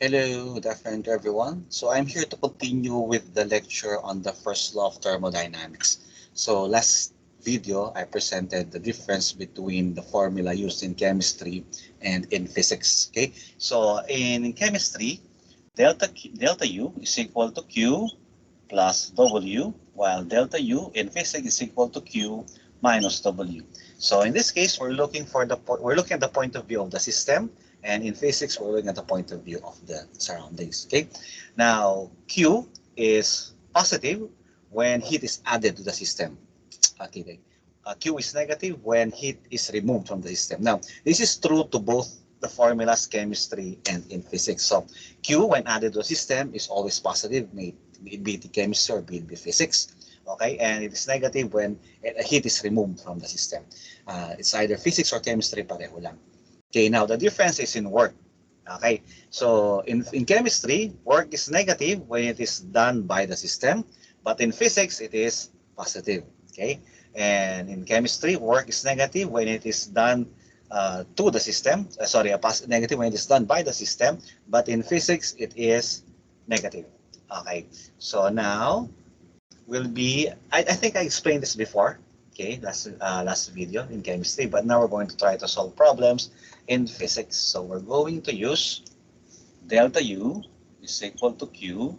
Hello, good afternoon to everyone. So I'm here to continue with the lecture on the first law of thermodynamics. So last video, I presented the difference between the formula used in chemistry and in physics. Okay, so in chemistry, delta U is equal to Q plus W, while delta U in physics is equal to Q minus W. So in this case, we're looking at the point of view of the system, and in physics, we're looking at the point of view of the surroundings. Okay, now Q is positive when heat is added to the system. Okay, Q is negative when heat is removed from the system. Now, this is true to both the formulas chemistry and in physics. So Q when added to the system is always positive, may it be the chemistry or be it be physics. Okay, and it is negative when heat is removed from the system. It's either physics or chemistry, pareho lang. Okay, now the difference is in work. Okay, so in chemistry, work is negative when it is done by the system, but in physics, it is positive. Okay, and in chemistry, work is negative when it is done to the system. Negative when it is done by the system, but in physics, it is negative. Okay, so now will be, I think I explained this before, okay, last video in chemistry, but now we're going to try to solve problems in physics. So we're going to use delta U is equal to Q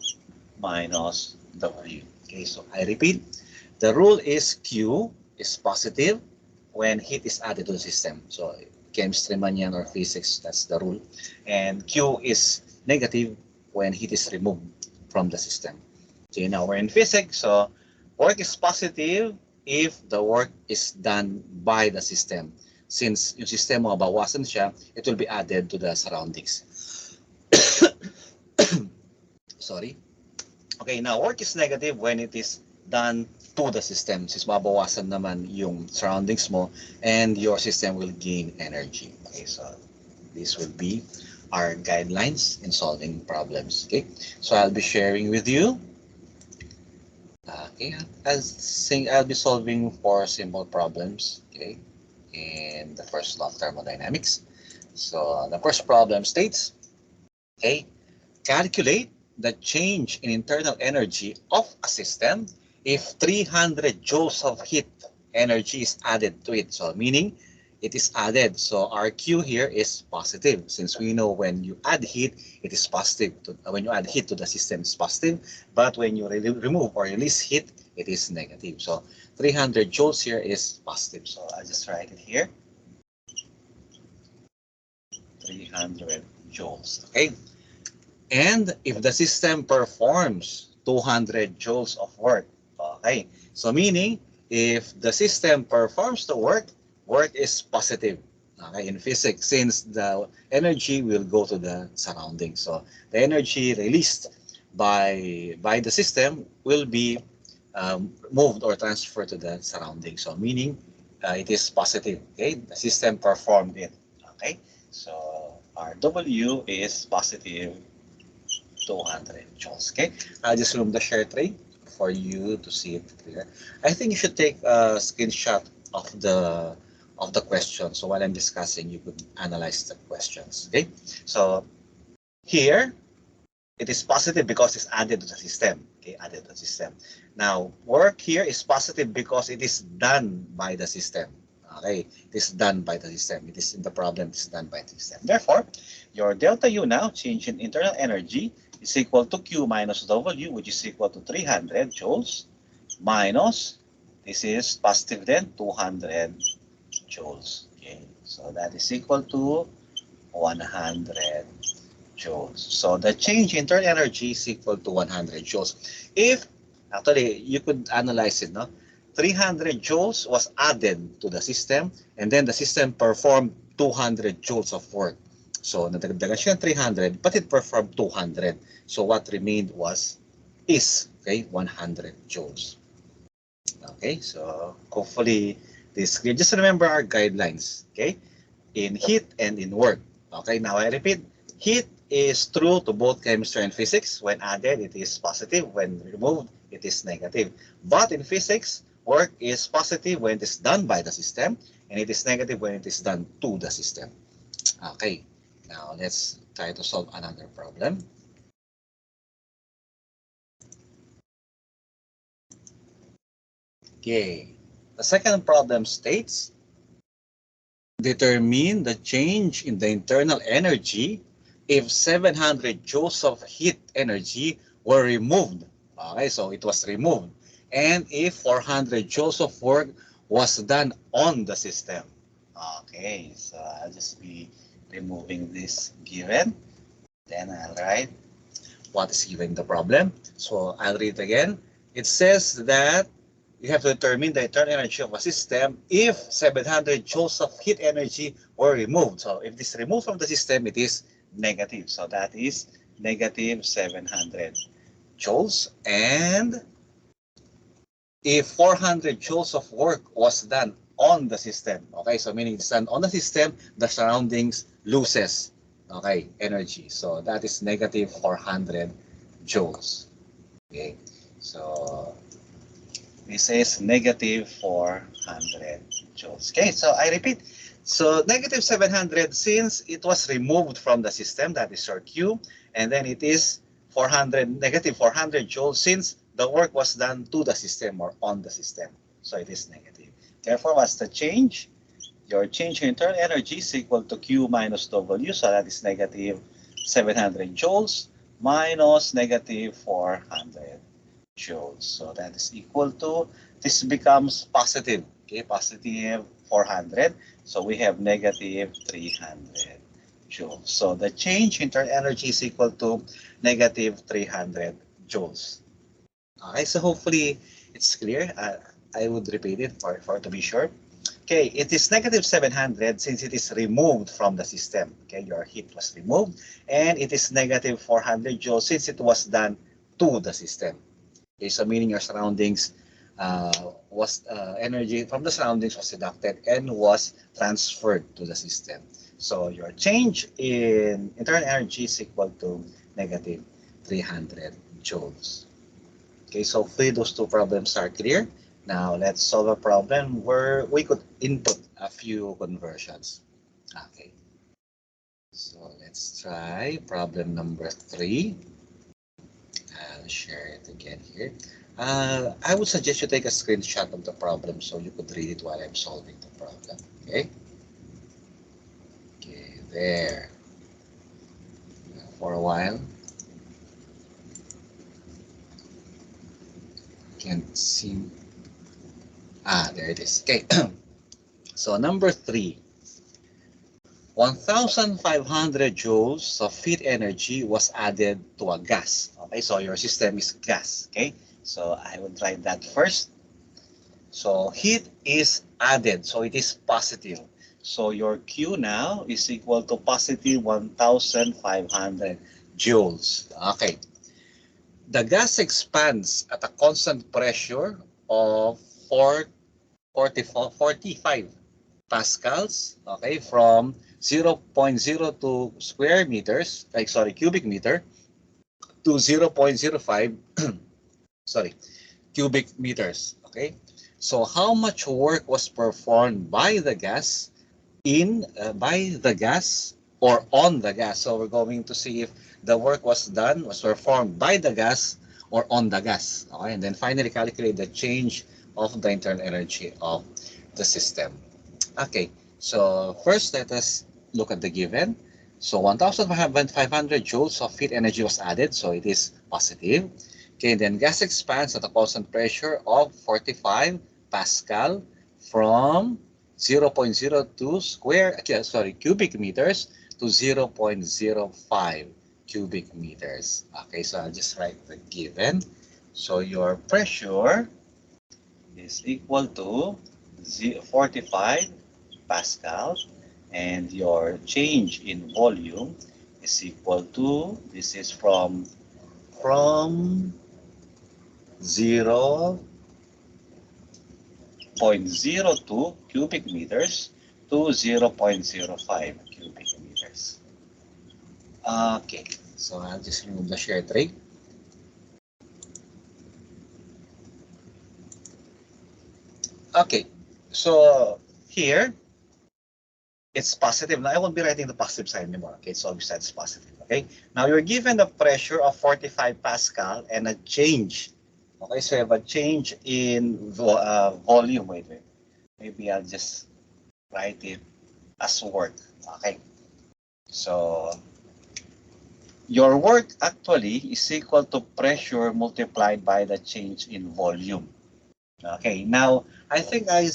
minus W. Okay, so I repeat, the rule is Q is positive when heat is added to the system. So chemistry man yan or physics, that's the rule. And Q is negative when heat is removed from the system. Okay, now we're in physics, so work is positive if the work is done by the system. Since yung system mo bawasan siya, it will be added to the surroundings. Sorry. Okay, now work is negative when it is done to the system. Since mabawasan naman yung surroundings mo and your system will gain energy. Okay, so this will be our guidelines in solving problems. Okay, so I'll be sharing with you. Okay, I'll be solving 4 simple problems. Okay, in the first law of thermodynamics. So the first problem states, okay, calculate the change in internal energy of a system if 300 joules of heat energy is added to it. So meaning it is added. So our Q here is positive, since we know when you add heat, it is positive. When you add heat to the system, it's positive. But when you remove or release heat, it is negative. So 300 joules here is positive. So I'll just write it here. 300 joules. Okay. And if the system performs 200 joules of work, okay, so meaning if the system performs the work, work is positive. Okay, in physics, since the energy will go to the surroundings, so the energy released by the system will be moved or transferred to the surroundings. So meaning it is positive. Okay, the system performed it. Okay, so our W is positive 200 joules. Okay, I'll just remove the share tray for you to see it clear. I think you should take a screenshot of the question. So while I'm discussing, you could analyze the questions. Okay, so here it is positive because it's added to the system. Okay, added to the system. Now work here is positive because it is done by the system. Okay, it is done by the system. It is in the problem. It is done by the system. Therefore, your delta U now, change in internal energy, is equal to Q minus W, which is equal to 300 joules, minus, this is positive then, 200 joules. Okay, so that is equal to 100 joules. So the change in internal energy is equal to 100 joules. If, actually, you could analyze it, no? 300 joules was added to the system, and then the system performed 200 joules of work. So nadagdagan siya 300, but it performed 200. So what remained is okay, 100 joules. Okay, so hopefully this clear. Just remember our guidelines, okay, in heat and in work. Okay, now I repeat, heat is true to both chemistry and physics. When added, it is positive. When removed, it is negative. But in physics, work is positive when it is done by the system, and it is negative when it is done to the system. Okay, Now let's try to solve another problem. Okay, the second problem states, determine the change in the internal energy if 700 joules of heat energy were removed. Okay, so it was removed. And if 400 joules of work was done on the system. Okay, so I'll just be removing this given. Then I'll write what is given the problem. So I'll read again. It says that you have to determine the internal energy of a system if 700 joules of heat energy were removed. So if this is removed from the system, it is negative. So that is negative 700 joules. And if 400 joules of work was done on the system, okay, so meaning it's done on the system, the surroundings loses, okay, energy. So that is negative 400 joules. Okay, so this is negative 400 joules. Okay, so I repeat. So negative 700, since it was removed from the system, that is your Q, and then it is 400, negative 400 joules since the work was done to the system or on the system. So it is negative. Therefore, what's the change? Your change in internal energy is equal to Q minus W, so that is negative 700 joules minus negative 400 joules. So that is equal to, this becomes positive, okay, positive 400. So we have negative 300 joules. So the change in internal energy is equal to negative 300 joules. Okay, so hopefully it's clear. I would repeat it for to be sure. Okay, it is negative 700 since it is removed from the system. Okay, your heat was removed. And it is negative 400 joules since it was done to the system. Okay, so meaning your surroundings was energy from the surroundings was deducted and was transferred to the system. So your change in internal energy is equal to negative 300 joules. Okay, so hopefully those two problems are clear. Now let's solve a problem where we could input a few conversions. Okay, so let's try problem number 3. I'll share it again here. I would suggest you take a screenshot of the problem so you could read it while I'm solving the problem. Okay? Okay, there. For a while. Can't seem. There it is. Okay. So number 3. 1,500 joules of heat energy was added to a gas. Okay, so your system is gas. Okay, so I would write that first. So heat is added, so it is positive. So your Q now is equal to positive 1,500 joules. Okay. The gas expands at a constant pressure of 45 pascals, okay, from 0.02 square meters, cubic meter to 0.05, cubic meters, okay? So how much work was performed by the gas or on the gas? So we're going to see if the work was performed by the gas or on the gas, okay? And then finally calculate the change of the internal energy of the system. Okay, so first let us look at the given. So 1,500 joules of heat energy was added, so it is positive. Okay, then gas expands at a constant pressure of 45 Pascal from 0.02 cubic meters to 0.05 cubic meters. Okay, so I'll just write the given. So your pressure is equal to 45 Pascal, and your change in volume is equal to, this is from 0.02 cubic meters to 0.05 cubic meters. Okay, so I'll just remove the share tray. Okay, so here it's positive. Now I won't be writing the positive sign anymore. Okay, so obviously it's positive. Okay, now you're given a pressure of 45 Pascal and a change. Okay, so you have a change in volume. Wait. Maybe I'll just write it as work. Okay, so your work actually is equal to pressure multiplied by the change in volume. Okay, now I think I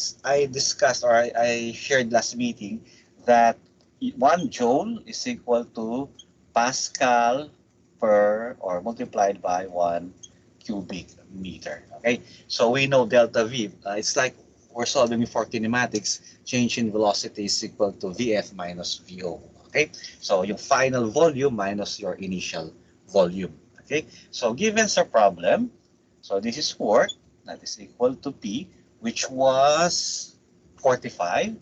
discussed or I shared last meeting that 1 joule is equal to Pascal per or multiplied by 1 cubic meter. Okay, so we know delta V. It's like we're solving for kinematics. Change in velocity is equal to Vf minus Vo. Okay, so yung final volume minus your initial volume. Okay, so given sa problem, so this is work that is equal to P, which was 45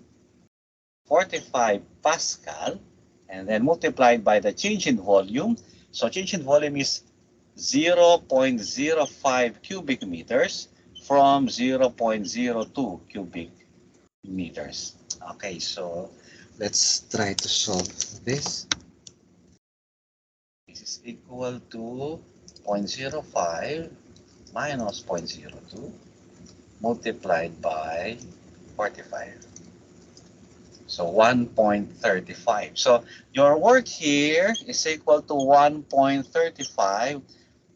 Pascal, and then multiplied by the change in volume. So change in volume is 0.05 cubic meters from 0.02 cubic meters. Okay, so let's try to solve this. This is equal to 0.05 minus 0.02 multiplied by 45. So 1.35. So your work here is equal to 1.35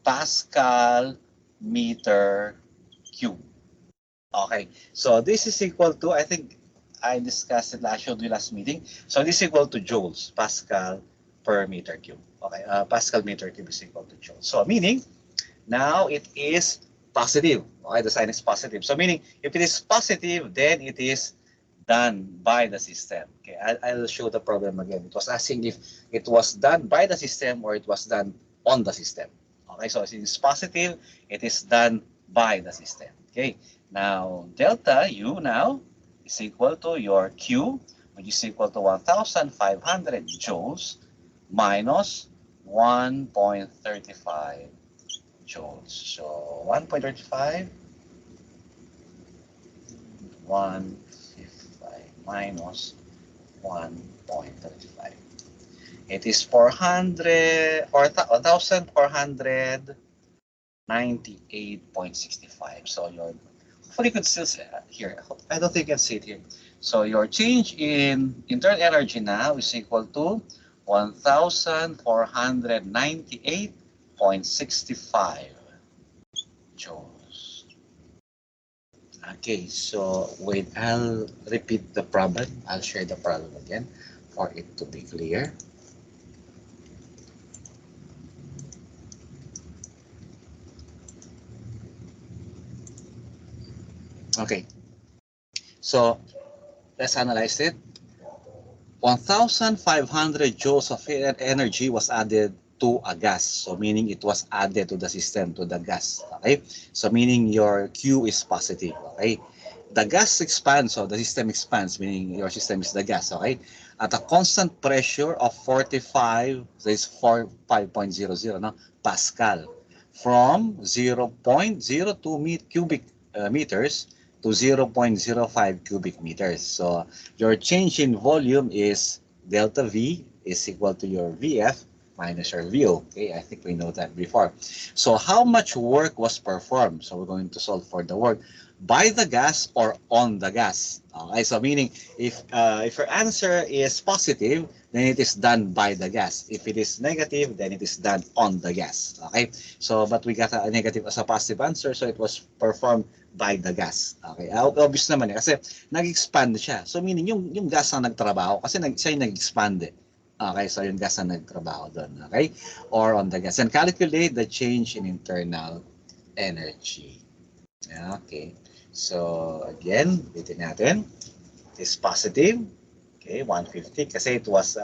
Pascal meter cube. Okay, so this is equal to, I think I discussed it last, showed you last meeting. So this is equal to joules, Pascal per meter cube. Okay, Pascal meter cube is equal to joules. So meaning, now it is positive. Okay, the sign is positive. So meaning, if it is positive, then it is done by the system. Okay, I'll show the problem again. It was asking if it was done by the system or it was done on the system. Okay, so if it is positive, it is done by the system. Okay, now delta U now is equal to your Q, which is equal to 1,500 joules minus 1.35 joules. So 1.35, 155 minus 1.35. It is 400 or 1,498.65. So your, hopefully you could still see here. I don't think you can see it here. So your change in internal energy now is equal to 1,498.65 joules. Okay, so wait, I'll repeat the problem. I'll share the problem again for it to be clear. Okay, so let's analyze it. 1,500 joules of energy was added to a gas. So meaning it was added to the system, to the gas. Okay, so meaning your Q is positive. Okay, the gas expands, so the system expands, meaning your system is the gas. Okay, at a constant pressure of 45, so it's 5.00 no, Pascal, from 0.02 cubic meters to 0.05 cubic meters. So your change in volume is delta V is equal to your VF minus your VO. Okay, I think we know that before. So how much work was performed? So we're going to solve for the work by the gas or on the gas. Okay, so meaning if your answer is positive, then it is done by the gas. If it is negative, then it is done on the gas. Okay, so but we got a negative as a positive answer, so it was performed by the gas. Okay, obvious naman eh, kasi nag-expand siya. So meaning yung gas ang nagtrabaho kasi siya yung nag-expand eh. Okay, so yung gas ang nagtrabaho doon. Okay, or on the gas. And calculate the change in internal energy. Okay, so again, bitin natin. It is positive. Okay, 150 kasi it was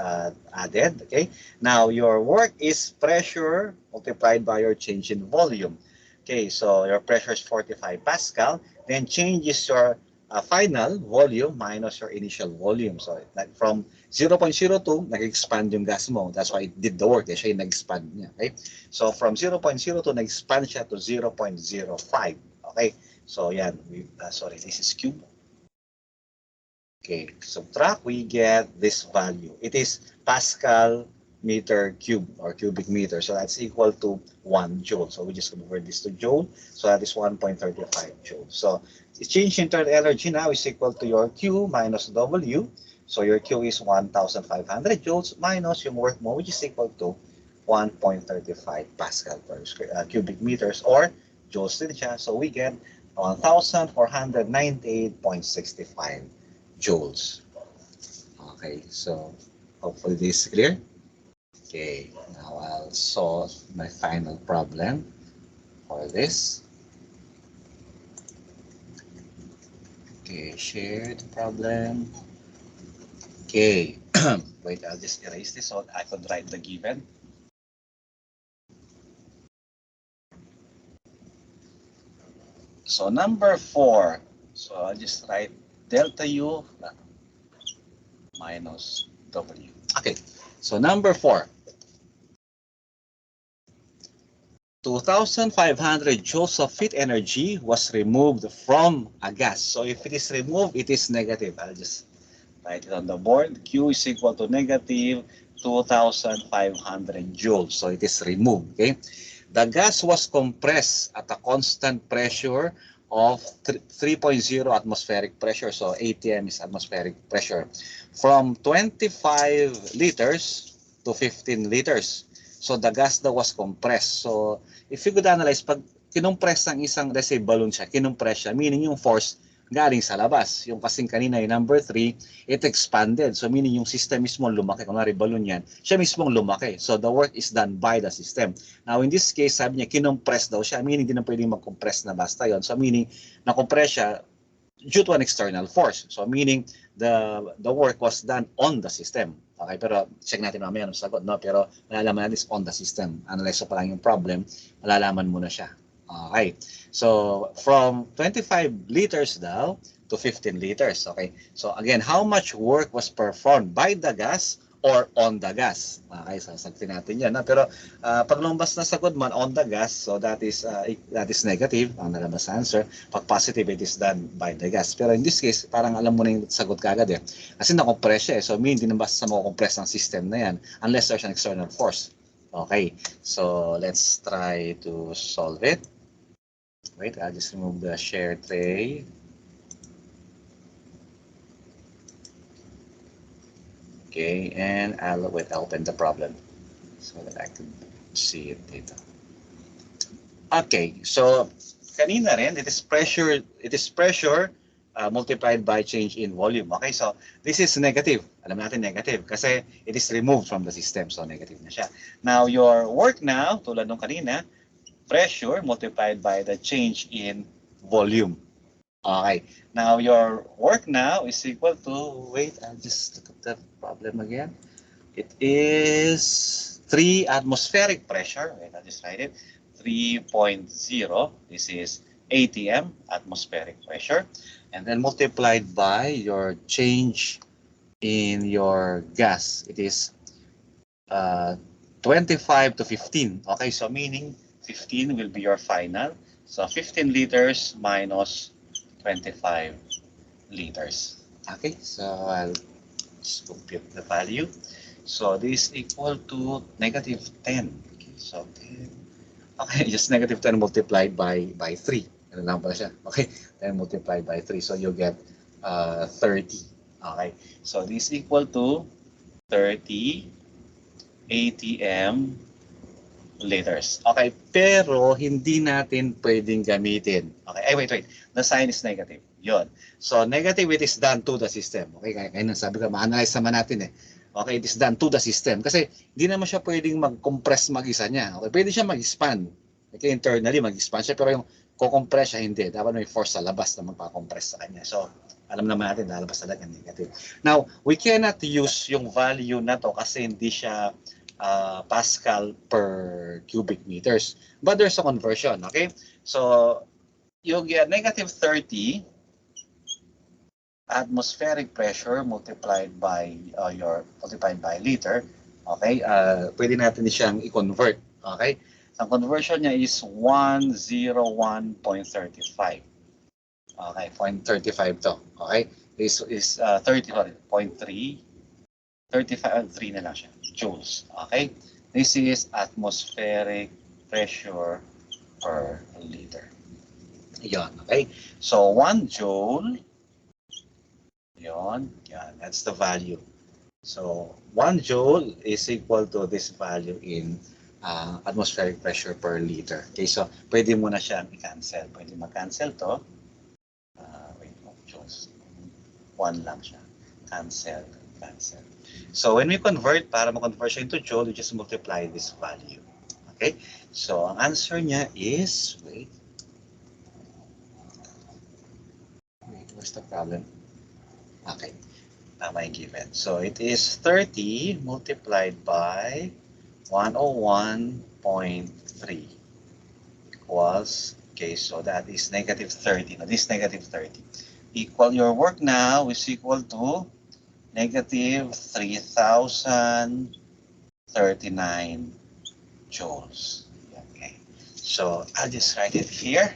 added. Okay, now your work is pressure multiplied by your change in volume. Okay, so your pressure is 45 Pascal, then changes your final volume minus your initial volume. So like from 0.02, nag-expand yung gas mo. That's why it did the work. Siya yung nag-expand niya. Okay, so from 0.02, nag-expand siya to 0.05. Okay, so yan. Sorry, this is cube. Okay, subtract, we get this value. It is Pascal meter cube or cubic meter. So that's equal to 1 joule. So we just convert this to joule. So that is 1.35 joule. So the change in internal energy now is equal to your Q minus W. So your Q is 1,500 joules minus yung work mo, which is equal to 1.35 Pascal per cubic meters or joules din siya. So we get 1,498.65 joules. Okay, so hopefully this is clear. Okay, now I'll solve my final problem for this. Okay, share the problem. Okay, wait, I'll just erase this so I could write the given. So number 4, so I'll just write delta U minus W. Okay, so number 4. 2,500 joules of heat energy was removed from a gas. So if it is removed, it is negative. I'll just write it on the board. Q is equal to negative 2,500 joules. So it is removed. Okay. The gas was compressed at a constant pressure of 3.0 atmospheric pressure. So ATM is atmospheric pressure. From 25 liters to 15 liters. So the gas daw was compressed. So if you could analyze, pag kinumpress ng isang, let's say balloon siya, kinumpress siya, meaning yung force galing sa labas. Yung kasing kanina yung number 3, it expanded. So meaning yung system mismo lumaki. Kung nari balloon yan, siya mismo lumaki. So the work is done by the system. Now in this case, sabi niya, kinumpress daw siya, meaning hindi na pwedeng mag-compress na basta yon. So meaning, na-compress siya due to an external force. So meaning, the work was done on the system. Okay, pero check natin mamaya ang sagot, no? Pero malalaman natin is on the system. Analyze pa lang yung problem, malalaman mo na siya. Okay, so from 25 liters daw to 15 liters. Okay, so again, how much work was performed by the gas or on the gas? Okay, sasagtin natin yan. No? Pero pag lumabas na sagot man on the gas, so that is negative, ang nalabas na answer. Pag positive, it is done by the gas. Pero in this case, parang alam mo na yung sagot kagad eh. Kasi na-compress siya eh. So mean, hindi na basta mo-compress ng system na yan unless there's an external force. Okay, so let's try to solve it. Wait, I'll just remove the share tray. Okay, and I'll open the problem so that I can see it later. Okay, so kanina rin, it is pressure multiplied by change in volume. Okay, so this is negative. Alam natin negative kasi it is removed from the system, so negative na siya. Now your work now, tulad nung kanina, pressure multiplied by the change in volume. Okay, now your work now is equal to, wait, I'll just look at the problem again. It is 3 atmospheric pressure. Wait, I'll just write it. 3.0. This is ATM, atmospheric pressure. And then multiplied by your change in your gas. It is 25 to 15. Okay, so meaning 15 will be your final. So 15 liters minus 25 liters. Okay, so I'll just compute the value. So this is equal to negative 10. Okay, so 10. Okay, just negative 10 multiplied by 3. Ano lang pala siya? Okay, 10 multiplied by 3. So you get 30. Okay, so this is equal to 30 ATM liters. Okay, pero hindi natin pwedeng gamitin. Okay, ay wait. The sign is negative. Yun. So negative, it is done to the system. Okay, kaya nasabi ko, ma-analyze naman natin eh. Okay, it is done to the system. Kasi hindi naman siya pwedeng mag-compress mag-isa niya. Okay, pwede siya mag-expand. Okay, internally mag-expand siya, pero yung ko-compress siya hindi. Dapat may force sa labas na magpa-compress sa kanya. So, alam naman natin, lalabas talaga negative. Now, we cannot use yung value na to kasi hindi siya Pascal per cubic meters. But there's a conversion, okay? So, you get negative 30 atmospheric pressure multiplied by liter. Okay? Pwede natin siyang i-convert. Okay? Ang conversion niya is 101.35. Okay, 0.35 to. Okay? This is 30.3, 35.3 na lang siya, joules. Okay? This is atmospheric pressure per liter. Yon, okay? So 1 joule, yon, that's the value. So 1 joule is equal to this value in atmospheric pressure per liter. Okay, so pwede mo na siyang i-cancel. Pwede mag-cancel to. Wait, joules. 1 lang siya. Cancel, cancel. So when we convert, para ma-convert siya into joule, you just multiply this value. Okay? So ang answer niya is, wait, where's the problem? Okay, tama yung given. So it is 30 multiplied by 101.3 equals, okay, so that is negative 30. Now this negative 30. Equal your work now is equal to negative 3,039 joules. Okay, so I'll just write it here.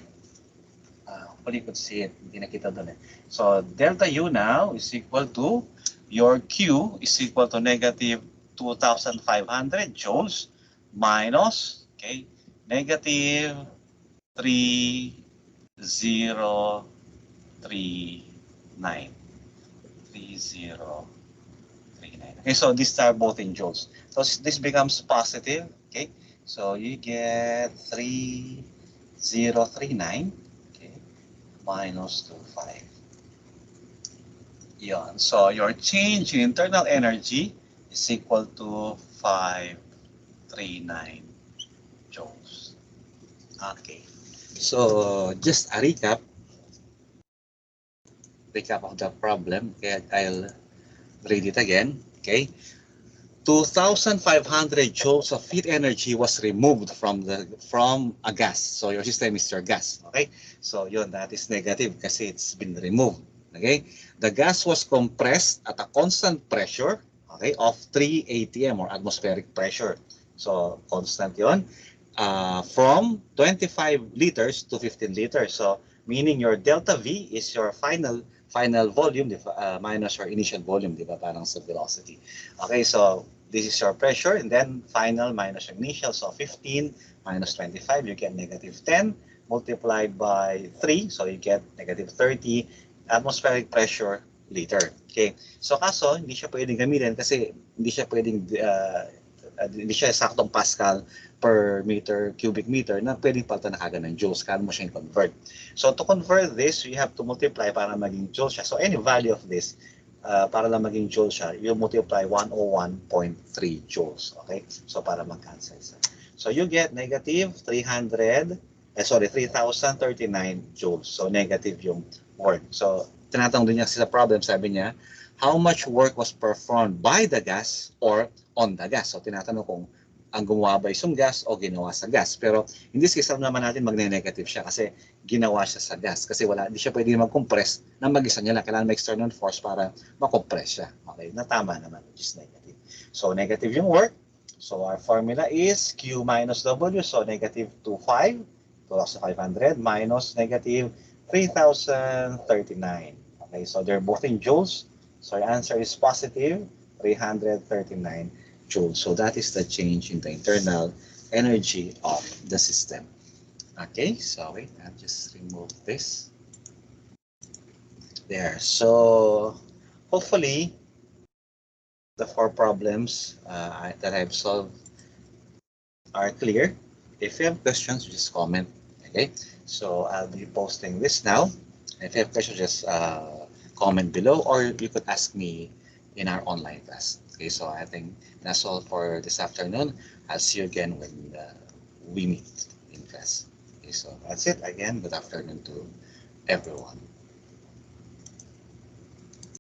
Hopefully you could see it. Hindi nakita doon eh. So delta U now is equal to, your Q is equal to negative 2,500 joules minus, okay, negative 3039. 3039. Okay, so these are both in joules. So this becomes positive. Okay, so you get 3039. Minus 25. Yon. So your change in internal energy is equal to 539 joules. Okay. So just a recap of the problem. Okay, I'll read it again. Okay. 2,500 joules of heat energy was removed from a gas. So your system is your gas. Okay? So yun, that is negative kasi it's been removed. Okay? The gas was compressed at a constant pressure, okay, of 3 atm or atmospheric pressure. So constant yun. From 25 liters to 15 liters. So meaning your delta V is your final volume minus your initial volume, di ba? Parang sa velocity. Okay, so this is your pressure, and then final minus your initial. So 15 minus 25, you get negative 10 multiplied by 3, so you get negative 30 atmospheric pressure liter. Okay, so kaso hindi siya pwedeng gamitin kasi hindi siya pwedeng hindi siya saktong Pascal per meter, cubic meter na pwedeng palitan na kagad ng joules. Kaya mo siya convert. So to convert this, you have to multiply para maging joules siya. So any value of this, para lang maging joules siya, you multiply 101.3 joules. Okay? So para mag-cancel siya. So you get negative 3,039 joules. So negative yung work. So tinatanong din niya sa problem, sabi niya, how much work was performed by the gas or on the gas? So tinatanong kung ang gumawa ba isang gas o ginawa sa gas. Pero in this case, alam naman natin magne-negative siya kasi ginawa siya sa gas. Kasi hindi siya pwede mag-compress na mag-isa niya lang. Kailangan may external force para mag-compress siya. Okay, natama naman, which is negative. So negative yung work. So our formula is Q minus W. So negative 25, 2,500 minus negative 3,039. Okay, so they're both in joules. So your answer is positive 339 joules. So that is the change in the internal energy of the system. Okay, so wait, I'll just remove this. There. So hopefully the 4 problems that I've solved are clear. If you have questions, just comment. Okay, so I'll be posting this now. If you have questions, just comment below, or you could ask me in our online class. Okay, so I think that's all for this afternoon. I'll see you again when we meet in class. Okay, so that's it. Again, good afternoon to everyone.